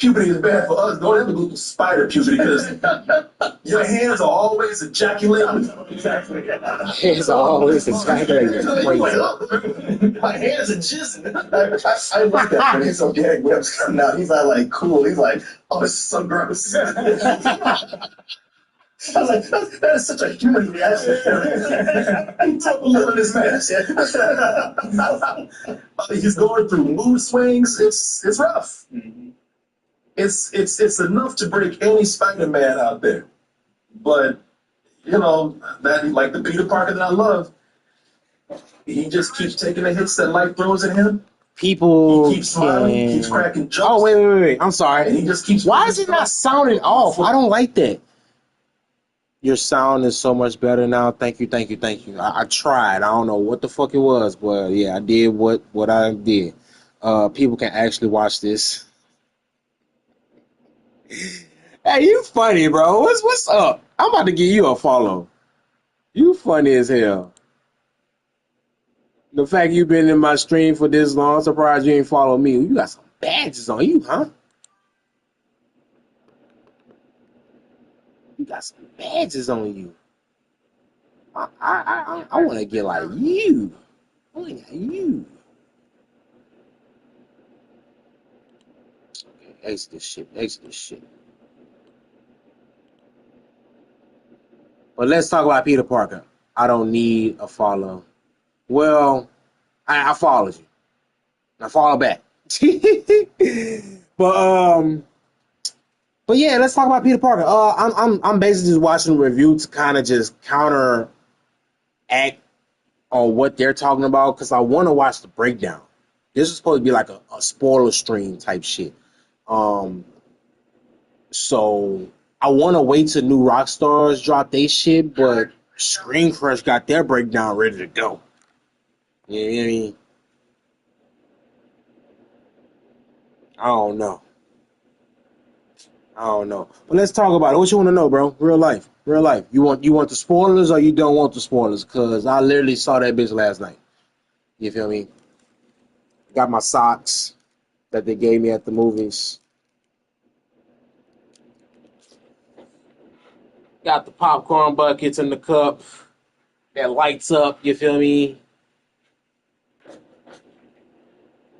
puberty is bad for us. Don't ever go through spider puberty because your hands are always ejaculating. Exactly. It's always ejaculating. It's crazy. My hands are jizzing. I like that when he's organic webs coming out. He's not like cool. He's like, oh, this is so gross. I was like, that is such a human reaction. Don't live in this mess. He's going through mood swings. It's rough. It's enough to break any Spider-Man out there. But you know that like the Peter Parker that I love, he just keeps taking the hits that life throws at him. People He keeps smiling, he keeps cracking jokes. Oh wait! I'm sorry. And he just keeps. Why is it not sounding off? I don't like that. Your sound is so much better now. Thank you. I tried. I don't know what the fuck it was, but yeah, I did what I did. People can actually watch this. Hey, you funny, bro. What's up? I'm about to give you a follow. You funny as hell. The fact you've been in my stream for this long, I'm surprised you ain't follow me. You got some badges on you, huh? You got some badges on you. I want to get like you. I want to get you. Okay, exit this shit. But let's talk about Peter Parker. I don't need a follow. Well, I followed you. I follow back. But yeah, let's talk about Peter Parker. I'm basically just watching a review to kind of just counteract on what they're talking about because I want to watch the breakdown. This is supposed to be like a spoiler stream type shit. So I want to wait till New Rockstars drop their shit, but Screen Crush got their breakdown ready to go. You know what I mean? I don't know. But let's talk about it. What you want to know, bro? Real life. You want the spoilers or you don't want the spoilers? Because I literally saw that bitch last night. You feel me? Got my socks that they gave me at the movies. Got the popcorn buckets in the cup that lights up. You feel me?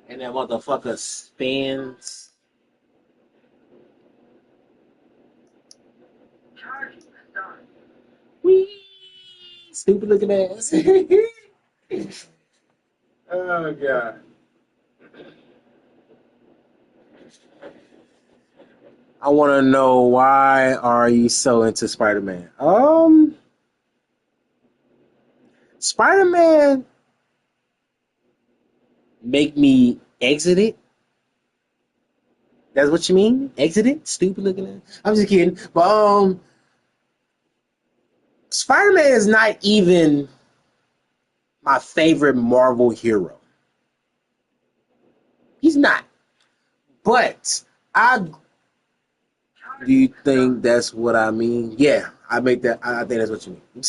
And that motherfucker spins. Wee! Stupid looking ass. Oh, God. I want to know, why are you so into Spider-Man? Spider-Man make me exit it? That's what you mean? Exit it? Stupid looking ass. I'm just kidding. But Spider-Man is not even my favorite Marvel hero. He's not. But do you think that's what I mean? Yeah, I think that's what you mean.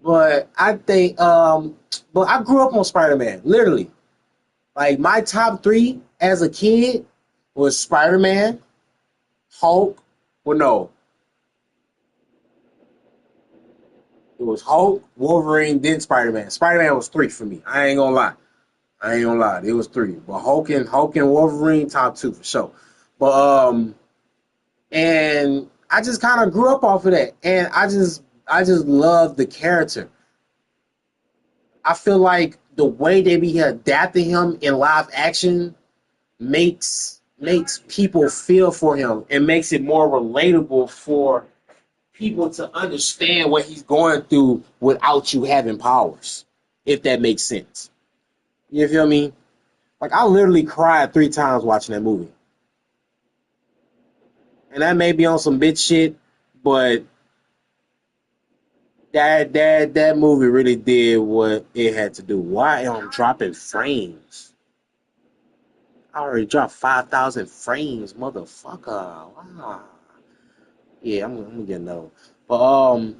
But I think but I grew up on Spider-Man, literally. Like my top 3 as a kid was Spider-Man, Hulk. Well, no. It was Hulk, Wolverine, then Spider-Man. Spider-Man was 3 for me. I ain't gonna lie. It was 3. But Hulk and Wolverine, top 2 for sure. But and I just kind of grew up off of that. And I just love the character. I feel like the way they be adapting him in live action makes people feel for him and makes it more relatable for people to understand what he's going through without you having powers, if that makes sense. You feel me? Like, I literally cried 3 times watching that movie. And that may be on some bitch shit, but that movie really did what it had to do. Why am I dropping frames? I already dropped 5,000 frames, motherfucker. Wow. Yeah, I'm gonna get another one. But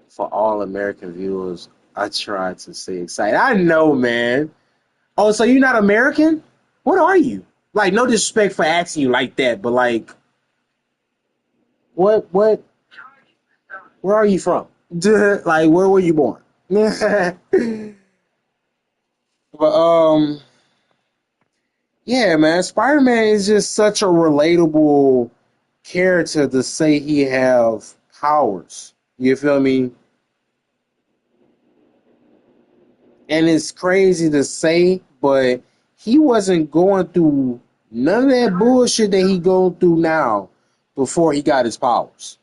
for all American viewers, I try to stay excited. I know, man. Oh, so you're not American? What are you? Like, no disrespect for asking you like that, but like, what, where are you from? Like, where were you born? But yeah, man, Spider-Man is just such a relatable character to say he have powers. You feel me? And it's crazy to say, but he wasn't going through none of that bullshit that he going through now before he got his powers.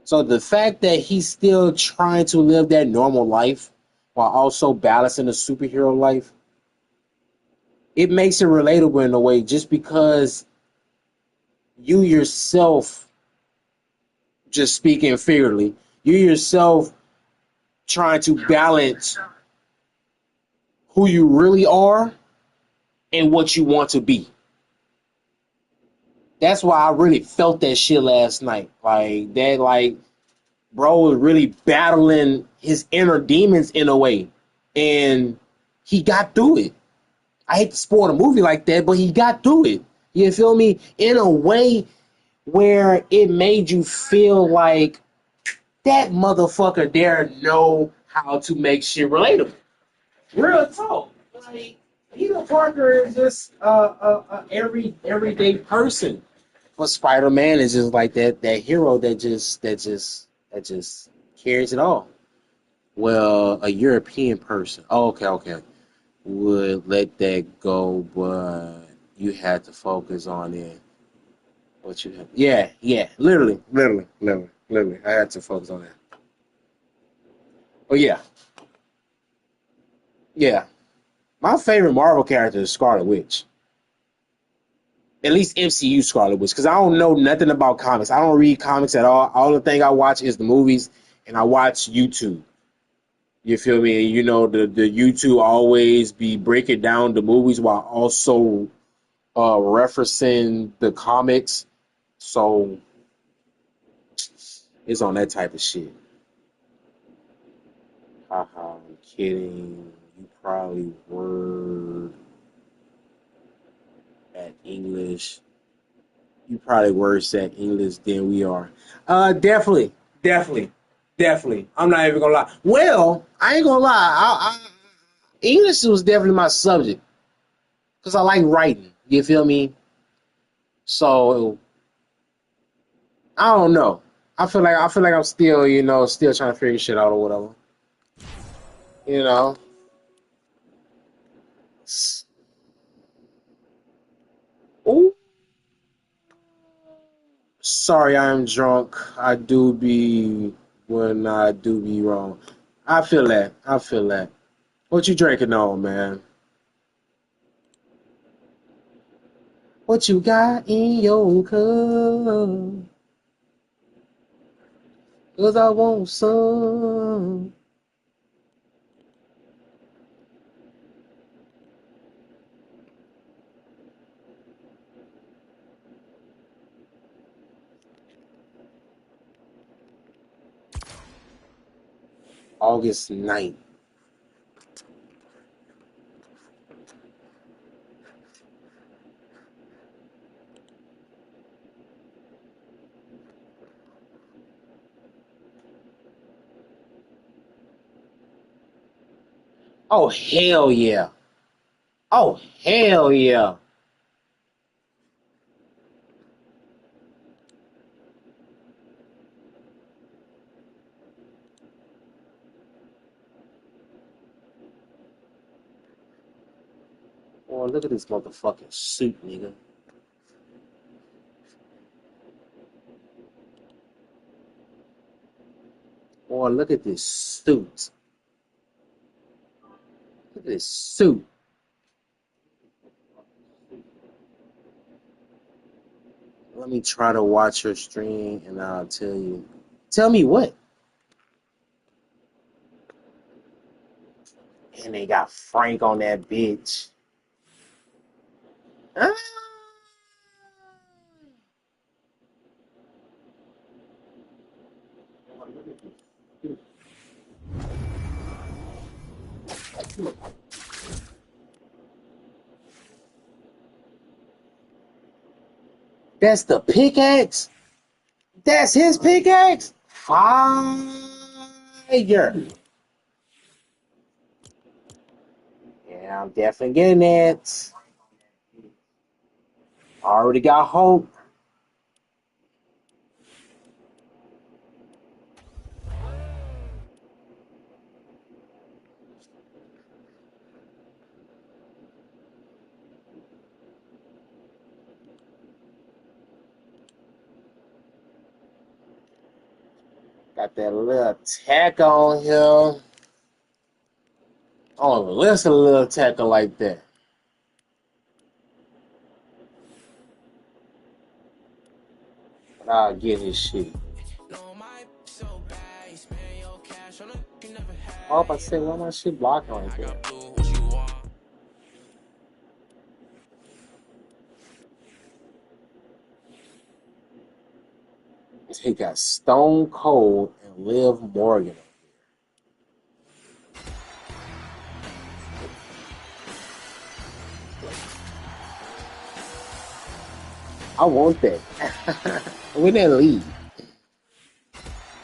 So the fact that he's still trying to live that normal life while also balancing the superhero life, it makes it relatable in a way just because you yourself, just speaking figuratively, you yourself trying to balance who you really are and what you want to be. That's why I really felt that shit last night. Like that, like bro was really battling his inner demons in a way, and he got through it. I hate to spoil a movie like that, but he got through it. You feel me? In a way where it made you feel like that motherfucker there know how to make shit relatable. Real talk. Like Peter Parker is just a everyday person. But Spider Man is just like that hero that just carries it all. Well, a European person, oh, okay, would let that go, but you had to focus on it. What you have, yeah, literally, I had to focus on that. But yeah, my favorite Marvel character is Scarlet Witch. At least MCU Scarlet Witch, because I don't know nothing about comics. I don't read comics at all. All the thing I watch is the movies, and I watch YouTube. You feel me? And you know the YouTube always be breaking down the movies while also referencing the comics. So it's on that type of shit. Haha, I'm kidding. You probably were at English. You probably worse at English than we are. Definitely, definitely, definitely. I'm not even gonna lie. Well, I ain't gonna lie. English was definitely my subject because I like writing. You feel me? So I don't know. I feel like I'm still, still trying to figure shit out or whatever. You know. Ooh, sorry, I am drunk. I do be when I do be wrong. I feel that. I feel that. What you drinking on, man? What you got in your cup? 'Cause I want some. August 9th. Oh, hell yeah. Oh, hell yeah. Oh, look at this motherfucking suit, nigga. Oh, look at this suit. Look at this suit. Let me try to watch your stream and I'll tell you. Tell me what? And they got Frank on that bitch. Ah. That's the pickaxe? That's his pickaxe? Fire. Yeah, I'm definitely getting it. Already got hope. Got that little tack on here. Oh, let's a little tackle like that. But I'll get his shit. Oh, I said, why my shit blocking like that? He got Stone Cold and Liv Morgan. I want that. When that leave?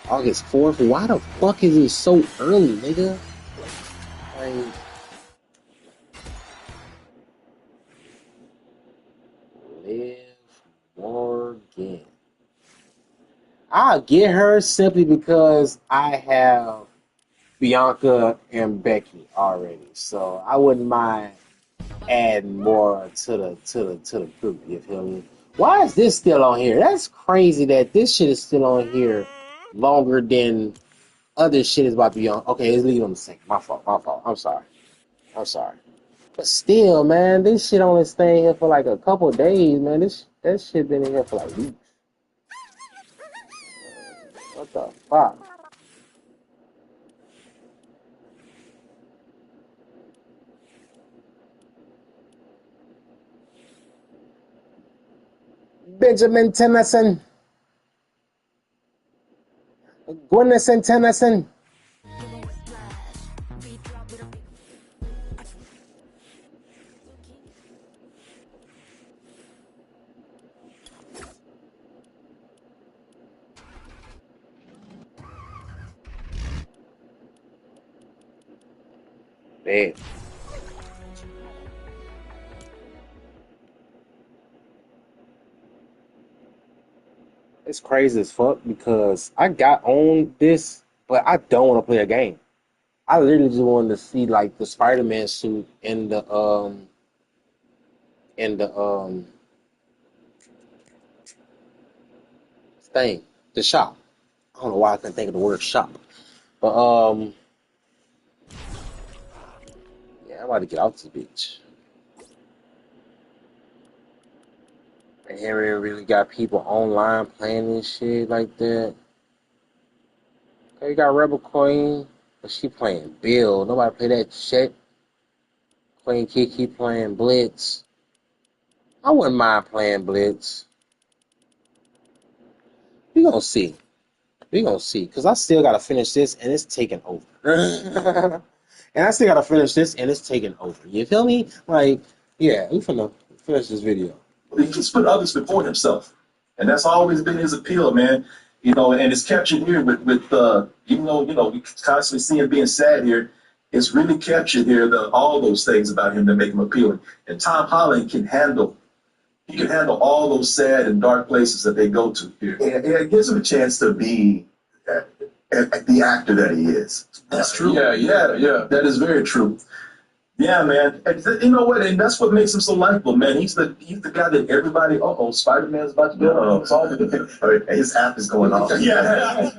August 4th? Why the fuck is it so early, nigga? Like, Liv Morgan. I'll get her simply because I have Bianca and Becky already. So I wouldn't mind adding more to the group, you feel me? Why is this still on here? That's crazy that this shit is still on here longer than other shit is about to be on. Okay, let's leave on the second. My fault. I'm sorry. But still, man, this shit only staying here for like a couple of days, man. That shit been in here for like weeks. What the fuck? Benjamin Tennyson. Gwyneth Tennyson. Man. It's crazy as fuck because I got on this, but I don't want to play a game. I literally just wanted to see like the Spider-Man suit in the thing, the shop. I don't know why I couldn't think of the word shop. But yeah, I'm about to get out this bitch. And here really got people online playing this shit like that. Okay, you got Rebel Queen, but she playing Bill. Nobody play that shit. Queen Kiki playing Blitz. I wouldn't mind playing Blitz. We gonna see. Cause I still gotta finish this and it's taking over. And I still gotta finish this and it's taking over. You feel me? Like, yeah, we finna finish this video. He just put others before himself, and that's always been his appeal, man. And it's captured here with even though we constantly see him being sad here, it's really captured here all those things about him that make him appealing. And Tom Holland can handle. He can handle all those sad and dark places that they go to here. And it gives him a chance to be the actor that he is. That's true. Yeah. That is very true. Yeah, man. And you know what? And that's what makes him so likable, man. He's the guy that everybody. Spider-Man's about to go. His app is going off. Yeah.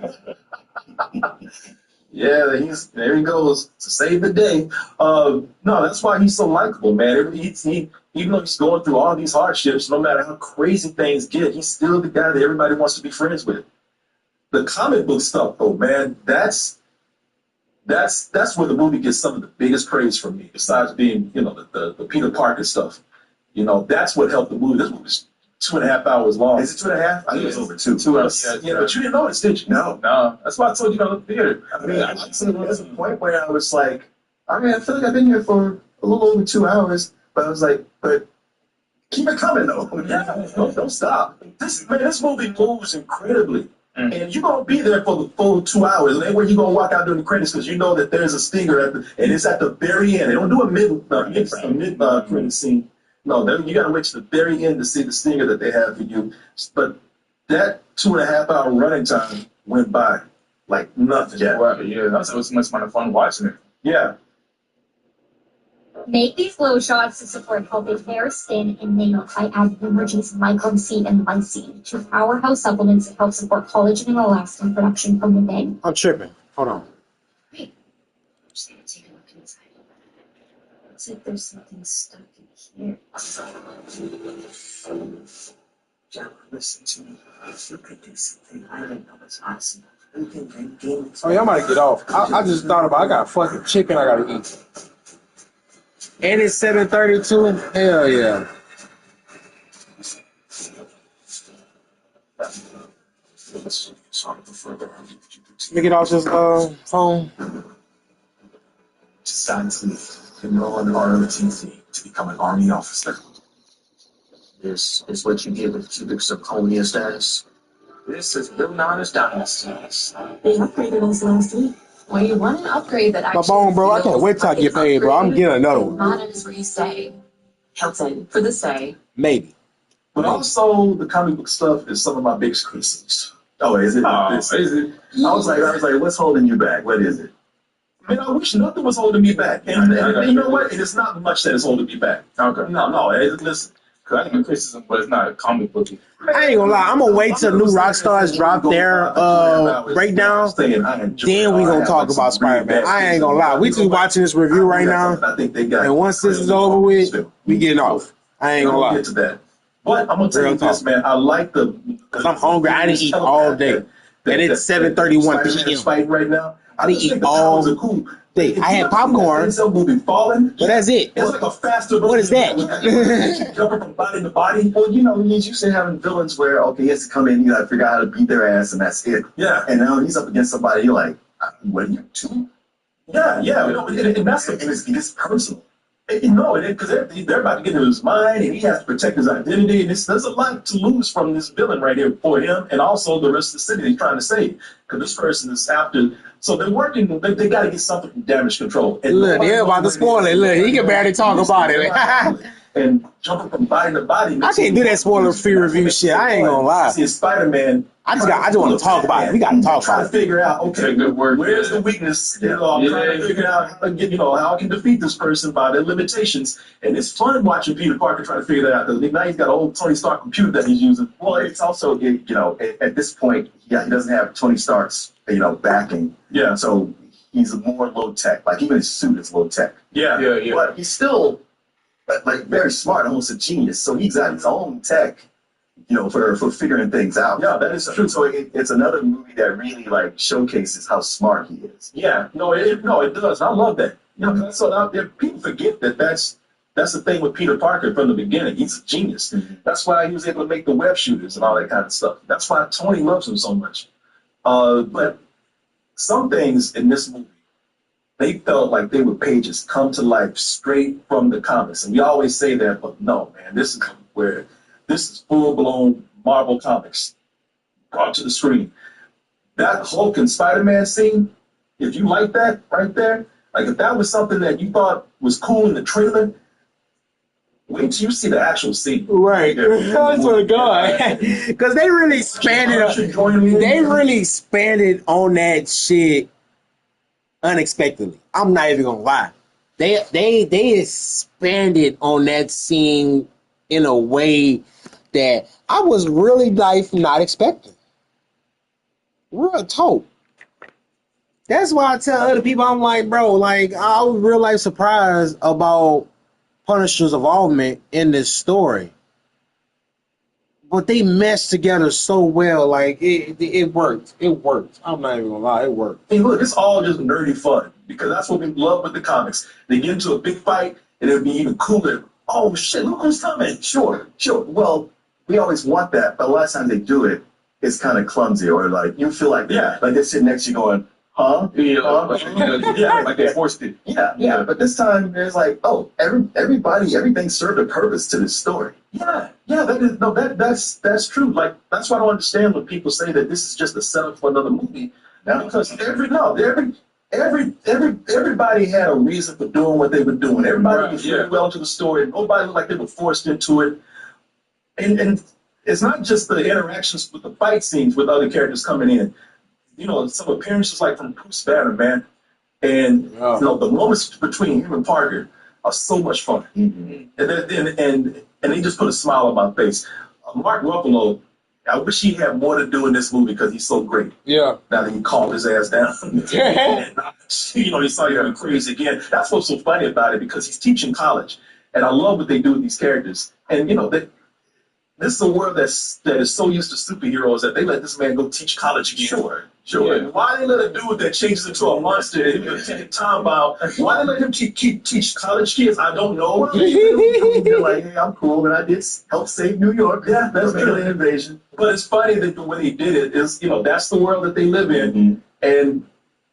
Yeah, there he goes to save the day. No, that's why he's so likable, man. Even though he's going through all these hardships, no matter how crazy things get, he's still the guy that everybody wants to be friends with. The comic book stuff, though, man, that's where the movie gets some of the biggest praise from me. Besides being, the Peter Parker stuff, that's what helped the movie. This movie's 2.5 hours long. Is it 2.5? I think it's over 2. 2 hours. Yeah, but you didn't notice, did you? No. That's why I told you to go to the theater. I mean, there's a point where I was like, I feel like I've been here for a little over 2 hours, but I was like, but Keep it coming though. Don't stop. This movie moves incredibly. And you're gonna be there for the full 2 hours. And then where you gonna walk out during the credits because you know that there's a stinger and it's at the very end. They don't do a mid credit scene. No, you gotta wait to the very end to see the stinger that they have for you. But that 2.5 hour running time went by like nothing. Yeah, that was much more fun watching it. Yeah. Make these glow shots to support healthy hair, skin, and nails by adding Emergence Micron Seed and Lysine, two powerhouse supplements that help support collagen and elastin production from within. I'm tripping. Hold on. Wait. I'm just gonna take a look inside. Looks like there's something stuck in here. John, listen to me. If you could do something I didn't know was awesome, we can bring demons. Oh, yeah, I'm about to get off. I just thought about I got fucking chicken I gotta eat. And it's 7:32. Hell yeah. Let me get off this phone. Decided to enroll in the ROTC to become an Army officer. This is what you give a cubic zirconia status. This is Bill Nana's status. They upgraded us last week. Well, you want an upgrade that actually. My bone, bro. I can't wait till I get paid, bro. I'm getting another one. Not is where you say. Hilton for the say. Maybe. But also, the comic book stuff is some of my biggest criticisms. Oh, is it? Is it? I was like, what's holding you back? What is it? Man, I wish nothing was holding me back. And you know what? It's not much that is holding me back. Okay. No. Listen. I think criticism, but it's not a comic book. I ain't gonna lie. I'm gonna wait till new Rockstars drop their breakdown. Then we gonna talk about Spider-Man. I ain't gonna lie. We just watching this review right now. And once this is over with, we getting off. I ain't gonna lie. Get to that. But I'm gonna tell you this, man. I like because I'm hungry. I didn't eat all day, and it's 7:31 p.m. right now. I didn't eat all day. I had popcorn, but that's it. It's like a faster. What is that? Jumping from body to body. Well, he's used to having villains where he has to come in, you gotta figure out how to beat their ass, and that's it. Yeah. And now he's up against somebody. You're like, what are you doing? Yeah. And that's the thing. It gets personal. Because they're about to get into his mind, and he has to protect his identity. And there's a lot to lose from this villain right here for him, and also the rest of the city he's trying to save. Because this person is after. So they're working. They got to get something from damage control. And look, they're about to spoil it. Look, he can barely talk about it. And jumping from body to body. I can't do that spoiler-free review shit. I ain't gonna lie. See, Spider-Man. I just want to talk about it. We got to talk about it. Trying to figure out, okay, where's the weakness? I'm trying to figure out how to get, how I can defeat this person by their limitations. And it's fun watching Peter Parker try to figure that out because now he's got an old Tony Stark computer that he's using. Well, it's also, at this point, he doesn't have Tony Stark's, backing. Yeah. So he's more low tech. Like even his suit is low tech. Yeah. But he's still very smart, almost a genius. So he's got his own tech. For figuring things out. Yeah, that is true. So it's another movie that really showcases how smart he is. Yeah, it does. I love that. So people forget that that's the thing with Peter Parker from the beginning. He's a genius. Mm-hmm. That's why he was able to make the web shooters and all that kind of stuff. That's why Tony loves him so much. But some things in this movie, they felt like they were pages come to life straight from the comics, and we always say that, but no, man, this is where. This is full-blown Marvel Comics brought to the screen. That Hulk and Spider-Man scene, if you like that right there, if that was something that you thought was cool in the trailer, wait till you see the actual scene. Right. That's what God. Because they really expanded on that shit unexpectedly. I'm not even gonna lie. They expanded on that scene in a way that I was really not expecting. Real talk. That's why I tell other people, I'm like, bro, I was real life surprised about Punisher's involvement in this story. But they meshed together so well, it worked. It worked. I'm not even gonna lie, it worked. Hey, look, it's all just nerdy fun because that's what we love with the comics. They get into a big fight and it'll be even cooler. Oh shit, look who's coming. Sure. Well, we always want that, but a lot of times they do it, it's kind of clumsy or you feel like they're sitting next to you going, huh? Yeah, like they forced it. Yeah. But this time it's like, oh, everything served a purpose to this story. Yeah, that is no, that's true. Like that's why I don't understand when people say that this is just a setup for another movie. No. Because everybody had a reason for doing what they were doing. Everybody was really well into the story. Nobody looked like they were forced into it. And it's not just the interactions with the fight scenes with other characters coming in. You know, some appearances like from Bruce Banner, man. And you know, the moments between him and Parker are so much fun. And they just put a smile on my face. Mark Ruffalo, I wish he had more to do in this movie because he's so great. Yeah. Now that he calmed his ass down. And, you know, he saw you going crazy again. That's what's so funny about it because he's teaching college. And I love what they do with these characters. And, you know, this is a world that is so used to superheroes that they let this man go teach college again. Sure. Yeah. Why they let a dude that changes into a monster and time bomb? Why they let him teach college kids? I don't know. They're like, hey, I'm cool, and I did help save New York. Yeah, that's an invasion. But it's funny that when he did it, is, you know, that's the world that they live in. And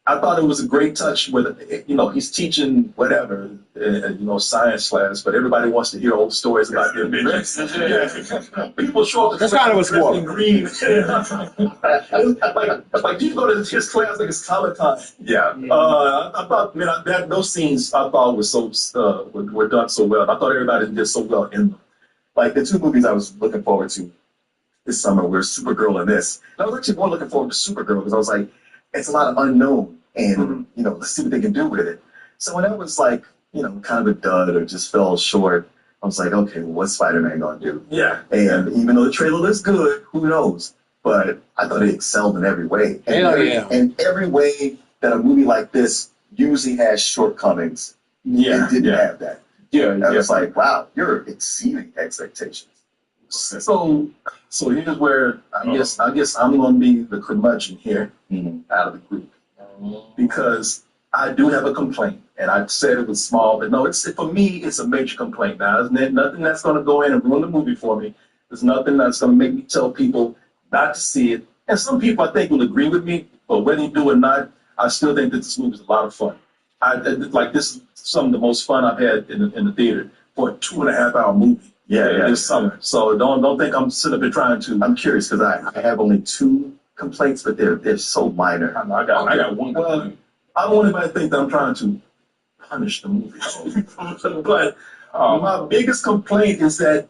I thought it was a great touch with, you know, he's teaching whatever, you know, science class, but everybody wants to hear old stories about their inventions. People show up. That's kind of what's more. In green. like you go to his class like it's Comic-Con. I thought, man, those scenes I thought were so were done so well. I thought everybody did so well in them. Like the two movies I was looking forward to this summer were Supergirl and this. And I was actually more looking forward to Supergirl because I was like, it's a lot of unknown. And, you know, let's see what they can do with it. So when that was like, you know, kind of a dud or just fell short, I was like, okay, well, what's Spider-Man going to do? Yeah. And even though the trailer looks good, who knows? But I thought it excelled in every way. And every way that a movie like this usually has shortcomings, it didn't have that. I was like, wow, you're exceeding expectations. So here's where I guess I'm going to be the curmudgeon here out of the group. Because I do have a complaint, and I said it was small, but no, for me, it's a major complaint. Now, there's nothing that's going to go in and ruin the movie for me. There's nothing that's going to make me tell people not to see it. And some people, I think, will agree with me, but whether you do or not, I still think that this movie is a lot of fun. This is some of the most fun I've had in the theater for a 2.5-hour movie. This summer. So don't think I'm sitting up here trying to. I'm curious because I have only 2 complaints, but they're so minor. I got one. Well, I don't want anybody to think that I'm trying to punish the movie. But my biggest complaint is that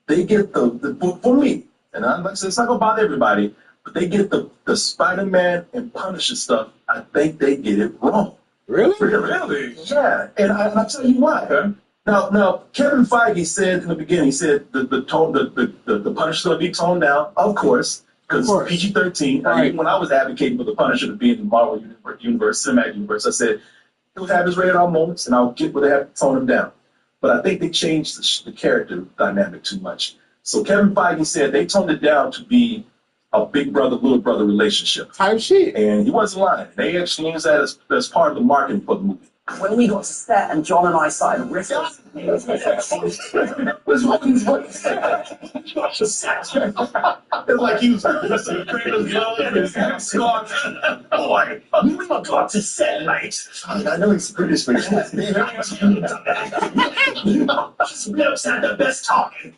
they get for me, and like I said, it's not gonna bother everybody, but they get the Spider-Man and Punisher stuff. I think they get it wrong. Really? Yeah, and I'll tell you why. Okay. Now, Kevin Feige said in the beginning, he said the Punisher's gonna be toned down, of course. Because PG-13, even when I was advocating for the Punisher to be in the Marvel universe, cinematic universe, I said he'll have his rated R moments, and I'll get where they have to tone him down. But I think they changed the character dynamic too much. So Kevin Feige said they toned it down to be a big brother, little brother relationship. Type shit. And he wasn't lying. They actually used that as part of the marketing for the movie. When we got to set and John and I started riffing. It's like he was the greatest love scarf. Boy, we got to set, mate. I know he's British, but Lips had the best talking.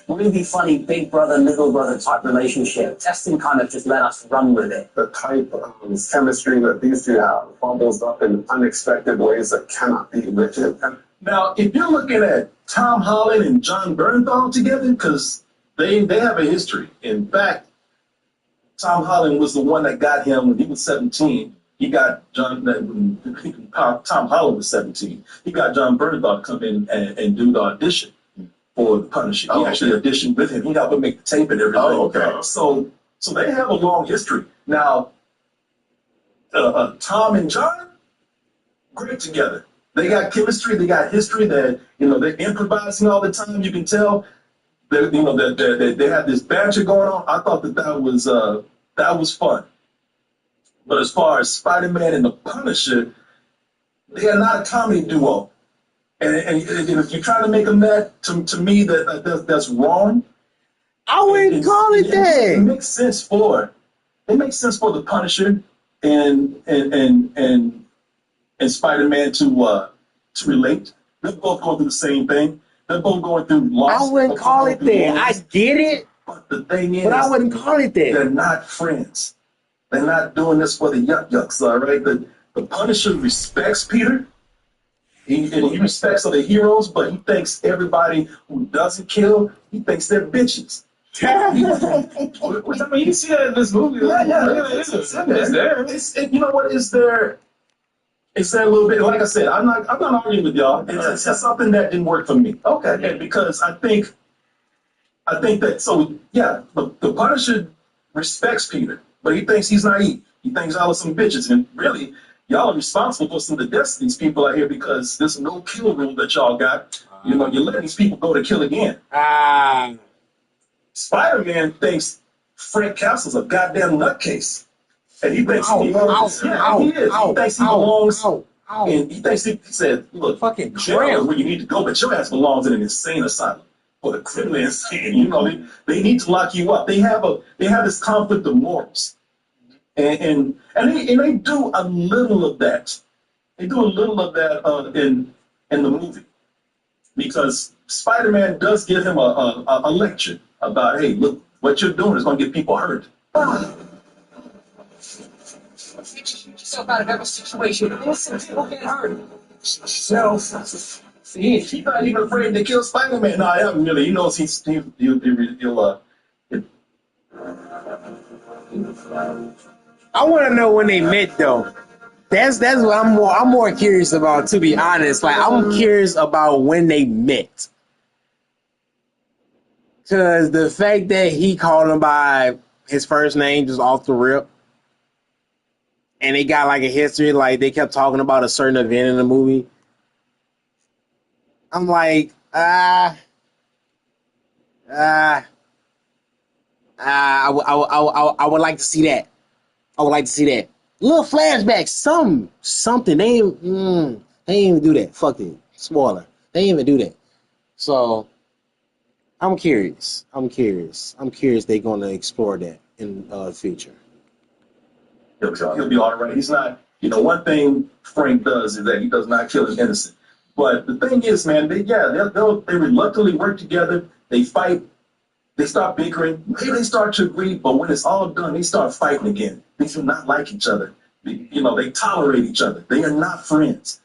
Really funny big brother, little brother type relationship. Testing kind of just let us run with it. The type of chemistry that these two have bubbles up in unexpected ways that cannot be written. Now, if you're looking at Tom Holland and John Bernthal together, because they have a history. In fact, Tom Holland was the one that got him when he was 17. He got Tom Holland was 17. He got John Bernthal to come in and do the audition for the Punisher. He actually auditioned with him. He helped him make the tape and everything. Oh, okay. So they have a long history. Now, Tom and John, great together. They got chemistry. They got history. They're improvising all the time. You can tell. They have this banter going on. I thought that was fun. But as far as Spider-Man and the Punisher, they are not a comedy duo. And if you're trying to make them that, to me, that's wrong. I wouldn't call it that. It makes sense for it makes sense for the Punisher and Spider-Man to relate. They're both going through the same thing. They're both going through loss. I wouldn't call it that. I get it, But the thing is, but I wouldn't call it that. they're not friends. They're not doing this for the yucks, all right? The Punisher respects Peter. He respects other heroes, but he thinks everybody who doesn't kill, he thinks they're bitches. Which, I mean, you see that in this movie. It's there. You know what? Is there a little bit? Like I said, I'm not arguing with y'all. It's just something that didn't work for me. Okay, and because I think that the Punisher respects Peter, but he thinks he's naive. He thinks y'all are some bitches, and really, y'all are responsible for some of the deaths of these people out here because there's no kill rule that y'all got. You know, you're letting these people go to kill again. Spider-Man thinks Frank Castle's a goddamn nutcase. And he thinks he is. He thinks he belongs. And he thinks he said, look, fucking jail is where you need to go, but your ass belongs in an insane asylum for the criminally insane. You know, they need to lock you up. They have this conflict of morals. And they do a little of that. They do a little of that in the movie. Because Spider-Man does give him a lecture about, hey, look, what you're doing is going to get people hurt. Yourself out of every situation. Listen, people get hurt. See, he's not even afraid to kill Spider-Man. No, I haven't really. He knows he'll I want to know when they met though. That's what I'm more curious about, to be honest. Like, I'm curious about when they met. Cause the fact that he called him by his first name just off the rip, and they got like a history, like they kept talking about a certain event in the movie. I'm like, I would like to see that. I would like to see that. Little flashbacks, something. They ain't even do that. Fuck it. Spoiler. They ain't even do that. So I'm curious. They're gonna explore that in the future. He'll be all right. He's not. You know, one thing Frank does is that he does not kill an innocent. But the thing is, man, they reluctantly work together. They fight. They start bickering. Maybe they start to agree, but when it's all done, they start fighting again. They do not like each other. They tolerate each other. They are not friends.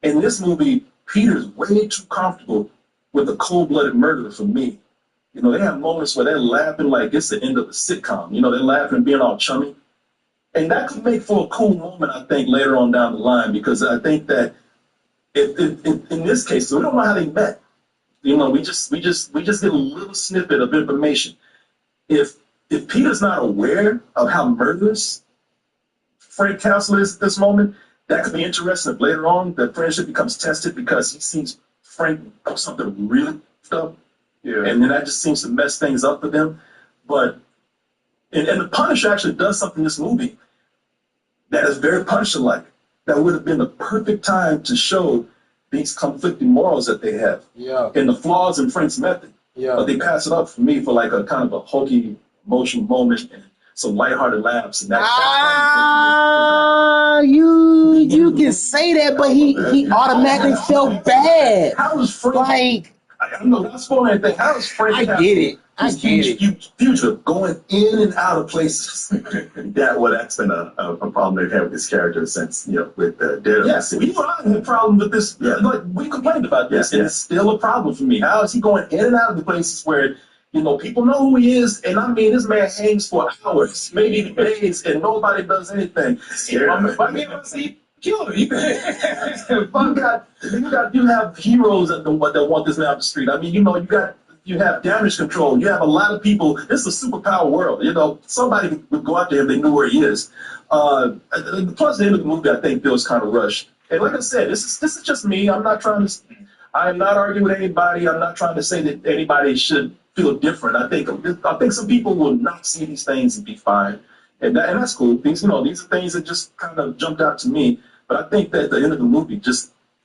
In this movie, Peter's way too comfortable with a cold-blooded murderer for me. You know, they have moments where they're laughing like it's the end of a sitcom. You know, they're laughing, being all chummy. And that could make for a cool moment, I think, later on down the line, because I think that in this case, we don't know how they met. You know, we just get a little snippet of information. If Peter's not aware of how murderous Frank Castle is at this moment, that could be interesting if later on the friendship becomes tested because he sees Frank do something really stuff. Yeah. And then that just seems to mess things up for them. But and the Punisher actually does something in this movie that is very Punisher-like. That would have been the perfect time to show these conflicting morals that they have. Yeah. And the flaws in Frank's method. Yeah. But they pass it up for me for like a kind of a hokey, emotional moment and some lighthearted laughs. And you can say that, but he automatically felt bad. How was Frank? I'm not spoiling anything. How is Frank? I get it. Fugitive going in and out of places. That's been a problem they've had with this character since, with Daredevil. Yes, we had a problem with this. Yeah. Like, we complained about this, and it's still a problem for me. How is he going in and out of the places where, people know who he is, and I mean, this man hangs for hours, maybe days, and nobody does anything. You have heroes that want this man off the street. I mean, you have damage control. You have a lot of people. This is a superpower world. Somebody would go after him. They knew where he is. Plus, the end of the movie, I think, feels kind of rushed. And like I said, this is just me. I am not arguing with anybody. I'm not trying to say that anybody should feel different. I think some people will not see these things and be fine, and that's cool. These are things that just kind of jumped out to me. But I think that at the end of the movie,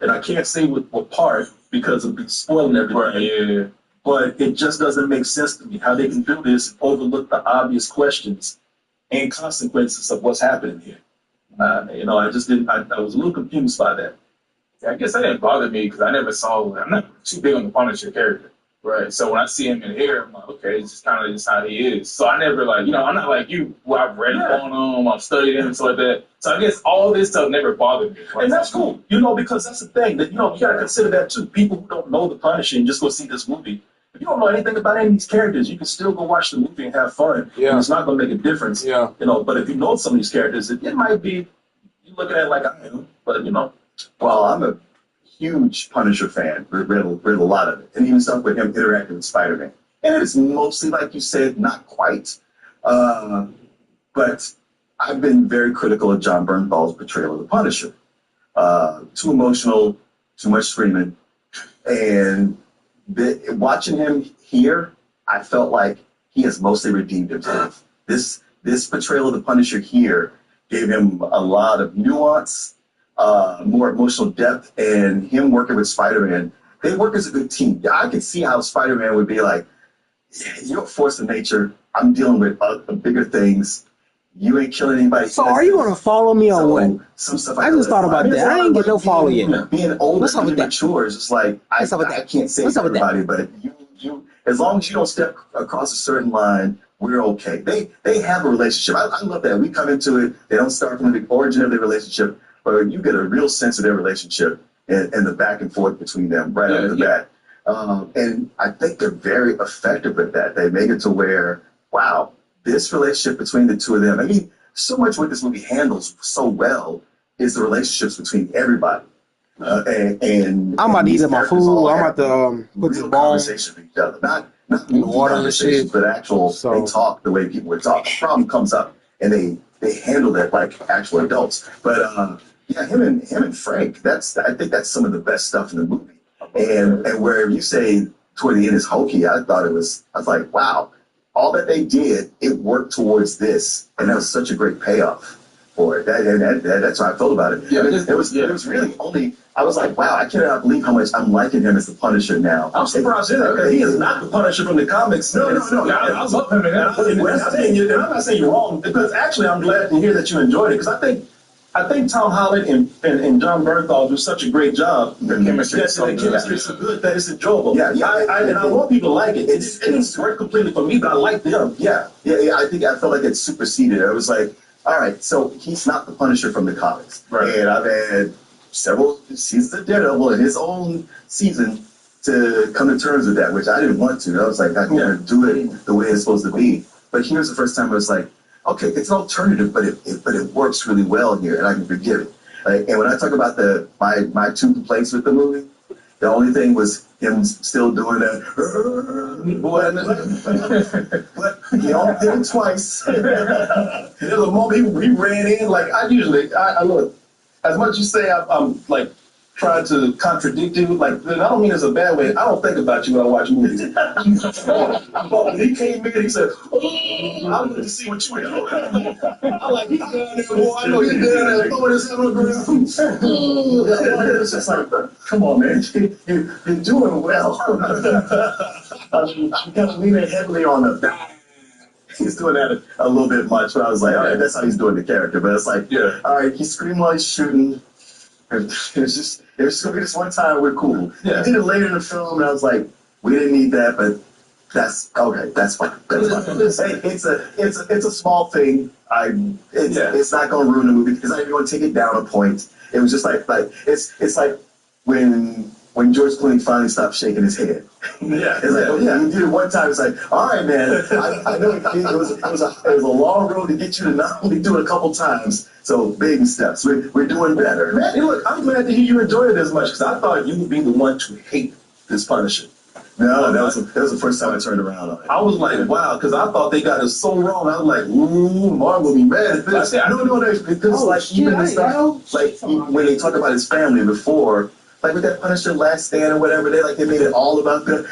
and I can't say what part because of spoiling everything. Yeah. But it just doesn't make sense to me how they can do this, overlook the obvious questions, and consequences of what's happening here. You know, I just didn't. I was a little confused by that. Yeah, I guess that didn't bother me because I never saw. I'm not too big on the Punisher character, right? So when I see him in here, I'm like, okay, it's just kind of just how he is. So I never like, you know, I'm not like you, where I've read up on him, I've studied him, and stuff like that. So I guess all this stuff never bothered me. And that's cool, you know, because that's the thing that, you know, you got to consider that too. People who don't know the Punisher and just go see this movie, if you don't know anything about any of these characters, you can still go watch the movie and have fun. Yeah. And it's not going to make a difference. Yeah. You know, but if you know some of these characters, it might be, you looking at it like I am, but you know. Well, I'm a huge Punisher fan. Read a lot of it, and even stuff with him interacting with Spider-Man. And it's mostly, like you said, not quite. But I've been very critical of John Bernthal's portrayal of the Punisher. Too emotional, too much screaming, and watching him here, I felt like he has mostly redeemed himself. This portrayal of the Punisher here gave him a lot of nuance, more emotional depth, and him working with Spider-Man, they work as a good team. I could see how Spider-Man would be like, you're a force of nature. I'm dealing with bigger things. You ain't killing anybody. So are you gonna follow me on what? Some stuff I just thought about that. I didn't get no follow yet. Being older, What's up with being that? mature is just like, I can't say What's to up with that? everybody, but you, as long as you don't step across a certain line, we're okay. They have a relationship. I love that. We come into it, they don't start from the origin of their relationship, but you get a real sense of their relationship and the back and forth between them right off the bat. And I think they're very effective at that. They make it to where, wow, this relationship between the two of them, I mean, so much what this movie handles so well is the relationships between everybody. And I'm about to eat up my food. I'm about to put real the ball conversation with each other. Not in the water and conversations, shit. but actual, So- they talk the way people would talk. A problem comes up, and they handle that like actual adults. But yeah, him and Frank, I think that's some of the best stuff in the movie. And where you say toward the end is hokey, I was like, wow, all that they did, it worked towards this, and that was such a great payoff for it. That's how I felt about it. Yeah, It was really only, I was like, wow, I cannot believe how much I'm liking him as the Punisher now. I'm surprised because he is not the Punisher from the comics. No. I love him, And I'm not saying you're wrong, because actually I'm glad to hear that you enjoyed it, because I think Tom Holland and John Bernthal do such a great job. The chemistry is so The good. chemistry is so good that it's enjoyable. Yeah. And I want people to like it. It didn't work completely for me, but I like them. Yeah. I felt like it superseded. I was like, all right, so he's not the Punisher from the comics. Right. And I've had several seasons of Daredevil in his own season to come to terms with that, which I didn't want to. I was like, I can't do it the way it's supposed to be. But here's the first time I was like, okay, it's an alternative, but it works really well here, and I can forgive it. And when I talk about my two complaints with the movie, the only thing was him still doing that. But he only did it twice. There's a moment he ran in, like I look, as much as you say I'm like trying to contradict you, like I don't mean it's a bad way. I don't think about you when I watch movies. But when he came in, he said, I wanted to see what you were doing. I'm like, he's down there, boy. I know you're down there throwing his head on the ground. It's just like, come on, man. You're doing well. I'm kind of leaning heavily on the. He's doing that a little bit much, but I was like, all right, that's how he's doing the character. But it's like, all right, he's screaming while he's shooting. There's gonna be this one time we're cool. Yeah. He did it later in the film, and I was like, we didn't need that, but that's okay. That's fine. That's fine. Hey, it's a small thing. It's not gonna ruin the movie because I didn't want to take it down a point. It was just like it's like when George Clooney finally stopped shaking his head. It's like, oh yeah, he did it one time. It's like, all right, man. I know it was a long road to get you to not only do it a couple times. So baby steps. We're doing better. Man, hey, look, I'm glad to hear you enjoyed it as much, because I thought you would be the one to hate this Punisher. No, that was the first time I turned around on it. I was like, wow, because I thought they got it so wrong. I was like, ooh, Mark will be mad at this. No, because even the stuff, when they talk about his family before, like with that Punisher Last Stand or whatever, they made it all about the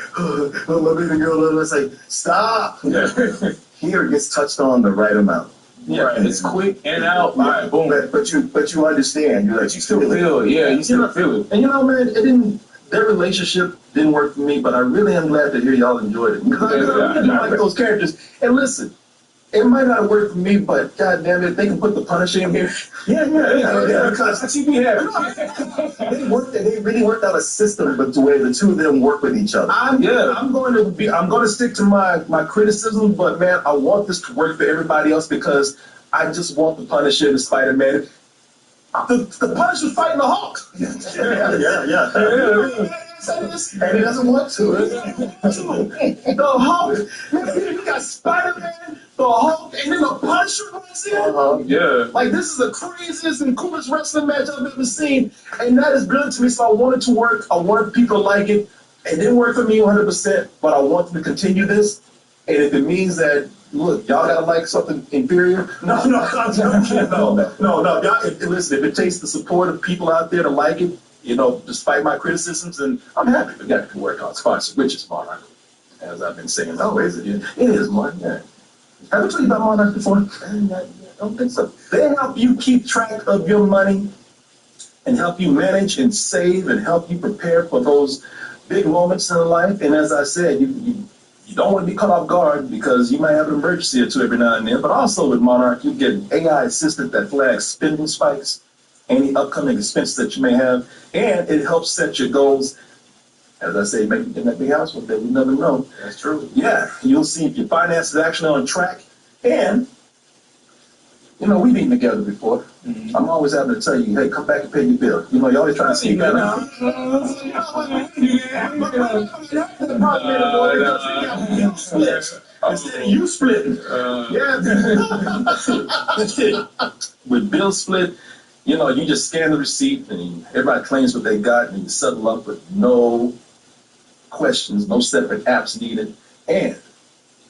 my baby girl. It's like, stop. Here it gets touched on the right amount. Yeah, right. It's quick in and out. All right, boom. But you understand. You're like, You still feel it. Yeah, you still feel it. And you know, man, their relationship didn't work for me, but I really am glad to hear y'all enjoyed it. Because I really like those characters. And listen, it might not work for me, but god damn it, they can put the Punisher in here. Yeah. Because TV happy. They really worked out a system, but the way the two of them work with each other. I'm going to stick to my criticism, but man, I want this to work for everybody else because I just want the Punisher and the Spider-Man. The Punisher's fighting the Hulk. Yeah. And he doesn't want to. The Hulk, man, you got Spider-Man, the Hulk, and then the Punisher runs in. Yeah. Like, this is the craziest and coolest wrestling match I've ever seen, and that is brilliant to me. So I want it to work. I want people to like it. It didn't work for me 100%, but I want them to continue this. And if it means that, look, y'all gotta like something inferior, no, I'm joking. No. Y'all, listen, if it takes the support of people out there to like it, you know, despite my criticisms, and I'm happy we got to work on sponsor, which is Monarch, as I've been saying always. It is Monarch. Yeah. Have I told you about Monarch before? I don't think so. They help you keep track of your money and help you manage and save and help you prepare for those big moments in life. And as I said, you don't want to be caught off guard because you might have an emergency or two every now and then. But also with Monarch, you get an AI assistant that flags spending spikes, any upcoming expenses that you may have, and it helps set your goals. As I say, maybe in that big house one day, we never know. That's true. Yeah, you'll see if your finances are actually on track. And, you know, we've eaten together before. Mm-hmm. I'm always having to tell you, hey, come back and pay your bill. You know, you're always trying to sneak out. Instead of you splitting. With bill split, you know, you just scan the receipt and everybody claims what they got and you settle up with no questions, no separate apps needed. And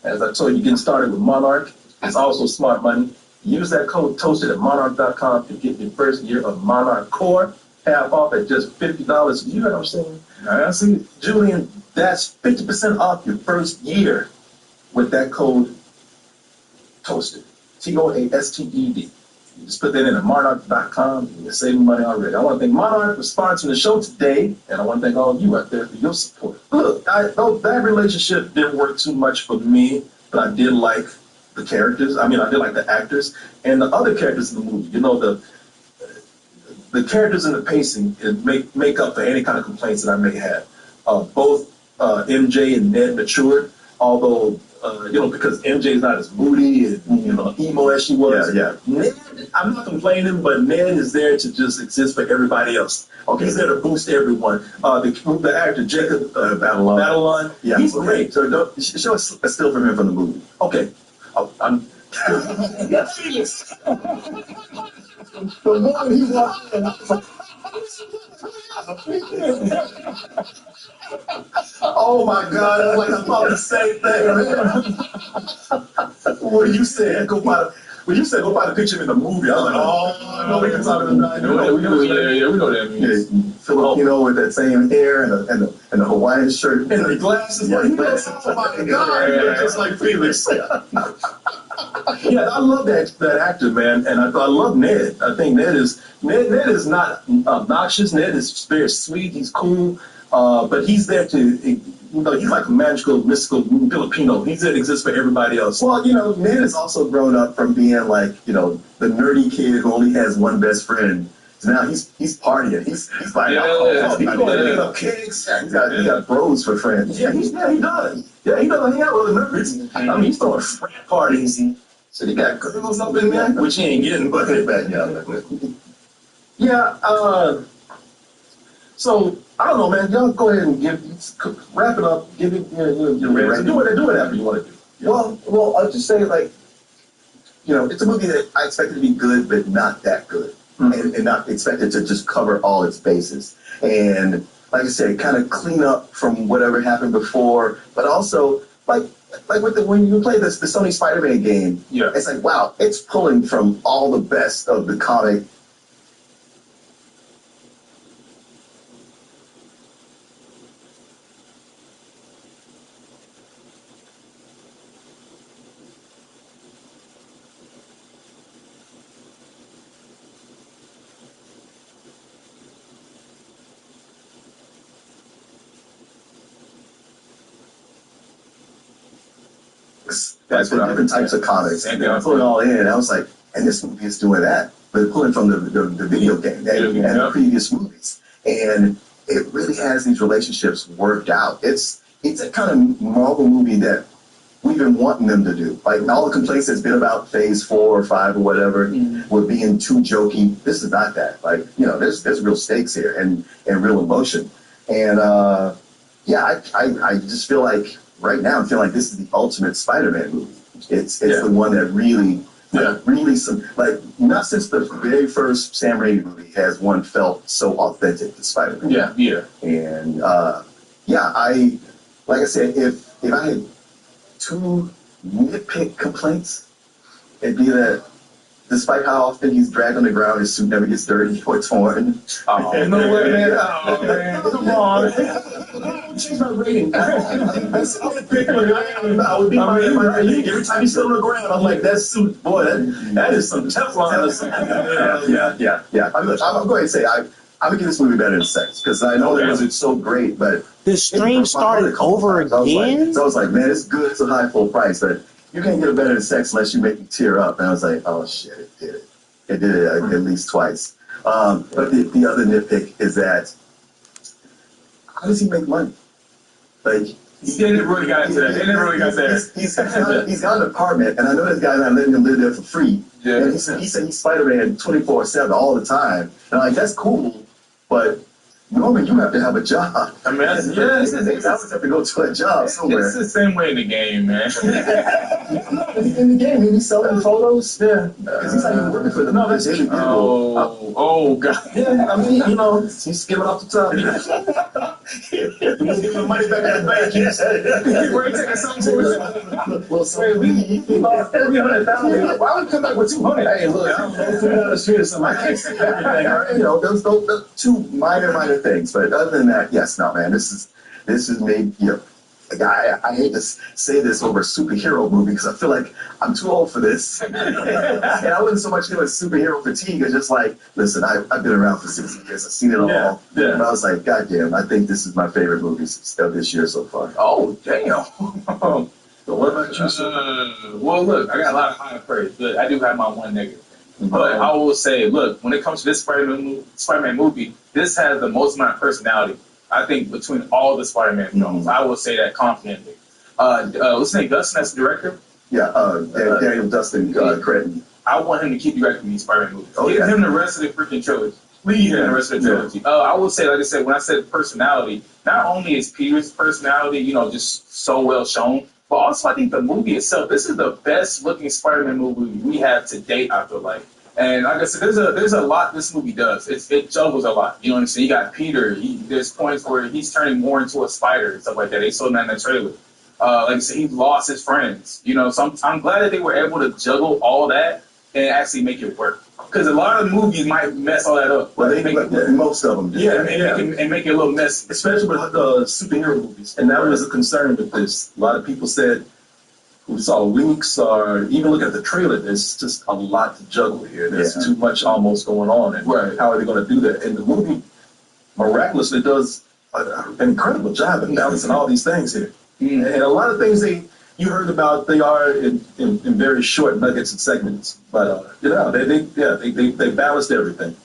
as I told you, getting started with Monarch, it's also smart money. Use that code TOASTED at monarch.com to get your first year of Monarch Core half off at just $50. You know what I'm saying? I see, Julian, that's 50% off your first year with that code TOASTED. TOASTED. You just put that in at monarch.com and you're saving money already. I want to thank Monarch for sponsoring the show today, and I want to thank all of you out there for your support. Look, that relationship didn't work too much for me, but I did like the characters. I mean, I did like the actors and the other characters in the movie. You know, the characters and the pacing make up for any kind of complaints that I may have. Both MJ and Ned matured, although you know, because MJ's not as moody and, you know, emo as she was. Yeah. Ned, I'm not complaining, but Ned is there to just exist for everybody else. Okay, he's there to boost everyone. The actor Jacob Batalon, yeah, he's great. So show us a still from him from the movie. Okay, I'm. Felix. The moment he walked in, I was like, oh my God! It's like I thought the same thing. When you said go buy the picture of him in the movie, I was like, oh, no, we can talk about that. We know that means. yeah, Filipino with that same hair and the Hawaiian shirt And the glasses, Yeah, like, glasses. oh my God, you're just like Felix. Yeah, I love that actor, man, and I love Ned. I think Ned is not obnoxious. Ned is very sweet. He's cool, but he's there to, you know, he's like a magical, mystical Filipino. He's there to exist for everybody else. Well, you know, Ned has also grown up from being like, you know, the nerdy kid who only has one best friend. So now he's partying. He's buying alcohol. He's going to pick up cakes. He's got bros for friends. Yeah, he does. Yeah, he does hang out with the nerds. I mean, he's throwing frat parties. So they got girls up in there, which he ain't getting, but yeah. So I don't know, man. Y'all go ahead and wrap it up. Give it your rating. Do whatever you want to do. Well, I'll just say, like, you know, it's a movie that I expected to be good, but not that good, and not expected to just cover all its bases. And like I said, kind of clean up from whatever happened before, but also like when you play the Sony Spider-Man game, Yeah. it's like, wow, it's pulling from all the best of the comic. That's what I different types of comics. And I put it all in, and I was like, and this movie is doing that, but pulling from the video game and the previous movies. And it really has these relationships worked out. It's a kind of Marvel movie that we've been wanting them to do. Like all the complaints that's been about Phase 4 or 5 or whatever, with being too jokey. This is not that. Like, you know, there's real stakes here and real emotion. And yeah, I just feel like right now I'm feeling like this is the ultimate Spider-Man movie. It's the one that really not since the very first Sam Raimi movie has one felt so authentic to Spider-Man. Yeah. And like I said, if I had 2 nitpick complaints, it'd be that despite how often he's dragged on the ground, his suit never gets dirty or torn. Oh, no way, man. Oh, man. Come on. Change my rating. That's a nitpick. I would be my rating. Every time he's still on the ground, I'm like, that suit, boy, that is some Teflon or something. Yeah. I'm going to ahead and say, I would give this movie better than Sex, because I know that it's so great, but The stream started over again? So I was like, man, it's good, it's a high full price, but you can't get it better than Sex unless you make me tear up. And I was like, oh shit, it did it. It did it at least twice. But the other nitpick is that, how does he make money? Like, They never really got into that. They never really got there. He's got an apartment, and I know this guy's not letting him live there for free. Yeah. And he said he's Spider-Man 24/7 all the time. And I'm like, that's cool, but normally you have to have a job. I mean, I always have to go to a job somewhere. It's the same way in the game, man. In the game, he's selling photos. Yeah, because he's not even working for them. No, that's true. Oh, God. Yeah, I mean, you know, he's giving off the top. He's giving money back at the bank. We're taking something to Well, so we lost 300,000. Why would we come back with 200? Hey, look, I'm going down the street or something. I can't see everything. Right? You know, those 2 minor things. But other than that, yes, no, man, this is made, you know, like I hate to say this over a superhero movie because I feel like I'm too old for this. And I wouldn't so much do a superhero fatigue. It's just like, listen, I've been around for 60 years. I've seen it all. Yeah. And I was like, God damn, I think this is my favorite movie of this year so far. Oh, damn. So what about you, sir? Well, look, I got a lot of high praise, but I do have my one negative. But I will say, look, when it comes to this Spider-Man movie, this has the most amount of personality, I think, between all the Spider-Man films. I will say that confidently. What's his name? Dustin, that's the director? Yeah, Daniel Dustin Cretton. I want him to keep directing these Spider-Man movies. Give him the rest of the freaking trilogy. Leave him the rest of the trilogy. I will say, like I said, when I said personality, not only is Peter's personality, you know, just so well shown, but also I think the movie itself, this is the best looking Spider-Man movie we have to date, I feel like. And like I said, there's a lot this movie does. It juggles a lot. You know what I'm saying? You got Peter. There's points where he's turning more into a spider and stuff like that. They showed that in the trailer. Like I said, he lost his friends. You know, so I'm glad that they were able to juggle all that and actually make it work. Because a lot of movies might mess all that up. Well, most of them do. Yeah, and make it a little messy. Especially with superhero movies. And that was a concern with this. A lot of people said, who saw leaks or even look at the trailer, there's just a lot to juggle here. There's too much almost going on. And how are they going to do that? And the movie miraculously does an incredible job at balancing all these things here. And a lot of things you heard about, they are in very short nuggets and segments. But, you know, they balanced everything.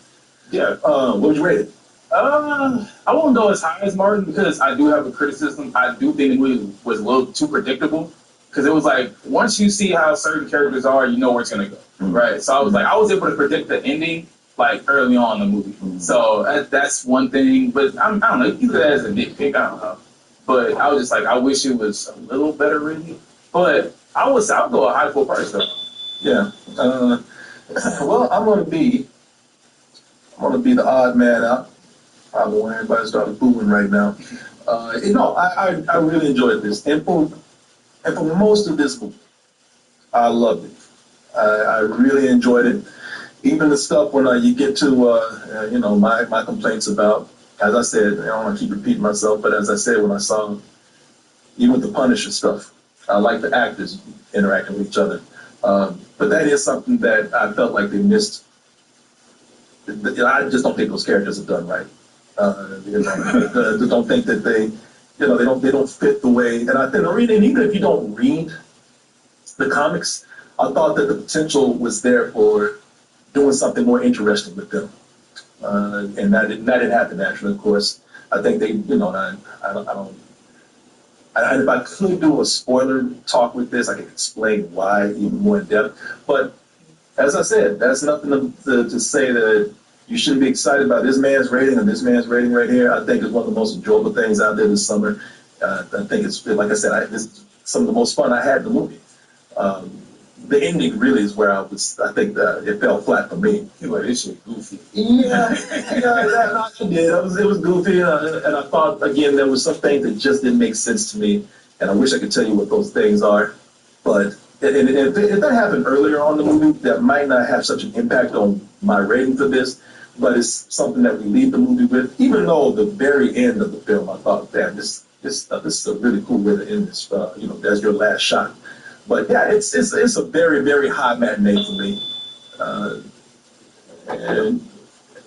Yeah. What would you rate it? I won't go as high as Martin because I do have a criticism. I do think the movie was a little too predictable. Because it was like, once you see how certain characters are, you know where it's going to go, right? So I was able to predict the ending, like, early on in the movie. So that's one thing. But I don't know, you can do that as a nitpick, I don't know. But I was just like, I wish it was a little better written. But I'll go a high full price, though. Yeah. Well, I'm going to be the odd man out. Probably when everybody started booing right now. I really enjoyed this. And for most of this movie, I loved it. I really enjoyed it. Even the stuff when you get to, my complaints about, as I said, I don't want to keep repeating myself, but as I said when I saw, even with the Punisher stuff, I like the actors interacting with each other. But that is something that I felt like they missed. I just don't think those characters are done right. I don't think that they don't fit the way. And I think, even if you don't read the comics, I thought that the potential was there for doing something more interesting with them. And that didn't happen naturally, of course. I think they, if I could do a spoiler talk with this, I could explain why even more in depth. But as I said, that's nothing to say that you shouldn't be excited about this man's rating or this man's rating right here. I think it's one of the most enjoyable things out there this summer. I think it's, like I said, this is some of the most fun I had in the movie. The ending really is where I think that it fell flat for me. Like, this shit goofy. Yeah, I did. It was goofy, and I thought, again, there was some things that just didn't make sense to me, and I wish I could tell you what those things are. But if that happened earlier on in the movie, that might not have such an impact on my rating for this, but it's something that we leave the movie with. Even though the very end of the film, I thought, damn, this is a really cool way to end this. That's your last shot. But yeah, it's a very, very high matinee for me. And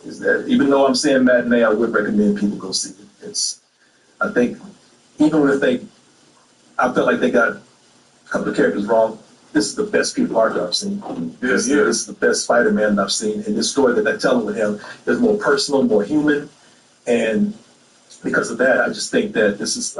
is that, even though I'm saying matinee, I would recommend people go see it. I think, even if I felt like they got a couple of characters wrong, this is the best Peter Parker I've seen. This is the best Spider-Man I've seen. And this story that they're telling with him is more personal, more human. And because of that, I just think that this is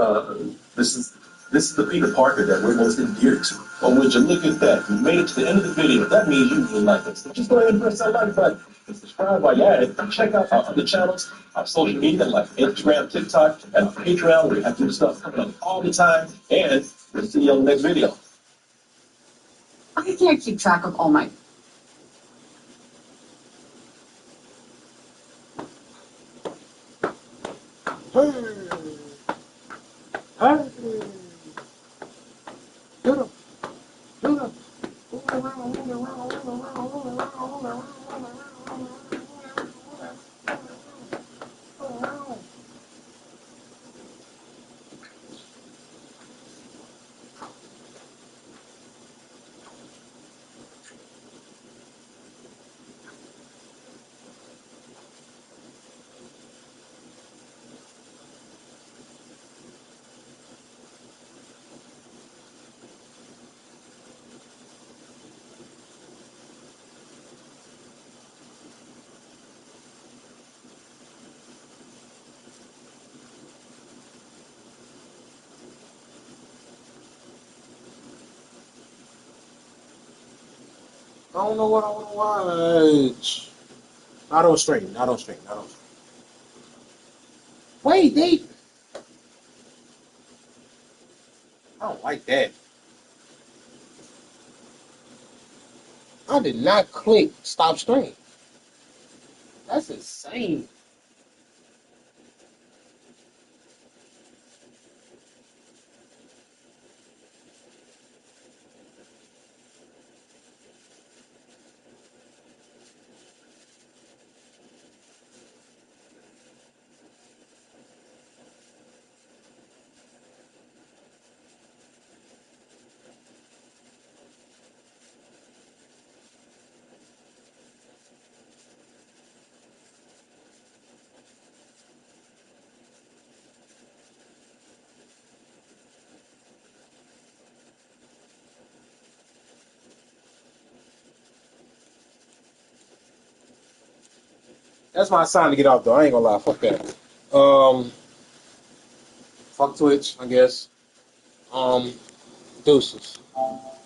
the Peter Parker that we're most endeared to. Well, would you look at that? You made it to the end of the video. That means you really like us. So just go ahead and press that like button and subscribe while you're at it. And check out our other channels, our social media like Instagram, TikTok, and our Patreon, where we have new stuff coming up all the time. And we'll see you on the next video. I can't keep track of all my. I don't know what I want to watch. Not on stream. Wait, I don't like that. I did not click stop stream. That's insane. That's my sign to get off though. I ain't gonna lie. Fuck that. Fuck Twitch, I guess. Deuces.